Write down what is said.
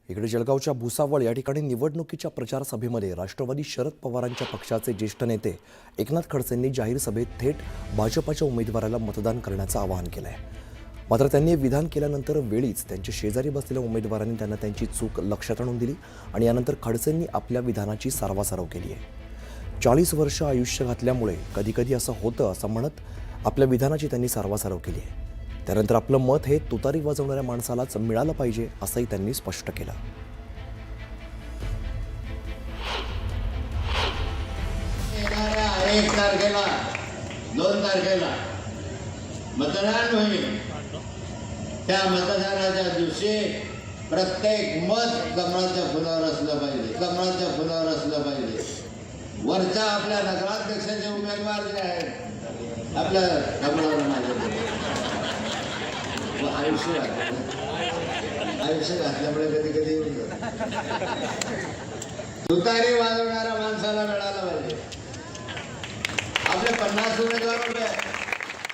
इकडे जळगावच्या भुसावळ या ठिकाणी निवडणुकीच्या प्रचार सभेमध्ये राष्ट्रवादी शरद पवारांच्या पक्षाचे ज्येष्ठ नेते एकनाथ खडसेंनी जाहीर सभेत थेट भाजपच्या उमेदवाराला मतदान करण्याचं आवाहन केलं आहे. मात्र त्यांनी विधान केल्यानंतर वेळीच त्यांच्या शेजारी बसलेल्या उमेदवारांनी त्यांना त्यांची चूक लक्षात आणून दिली आणि यानंतर खडसेंनी आपल्या विधानाची सारवासारव केली आहे. 40 वर्ष आयुष्य घातल्यामुळे कधीकधी असं होतं असं म्हणत आपल्या विधानाची त्यांनी सारवासारव केली आहे. त्यानंतर आपलं मत हे तुतारी वाजवणाऱ्या माणसालाच मिळालं पाहिजे असंही त्यांनी स्पष्ट केलं. येणाऱ्या 1 तारखेला 2 तारखेला मतदान होईल. त्या मतदानाच्या दिवशी प्रत्येक मत कमळाच्या फुलावर असलं पाहिजे, कमळाच्या फुलावर असलं पाहिजे. वरच्या आपल्या नगराध्यक्षाचे उमेदवार जे आहेत आपल्या कमळावर माझ्या आयुष्य घातल्यामुळे कधी कधी तुतारी वाजवणाऱ्या माणसाला मिळालं पाहिजे. आपले 50 उमेदवार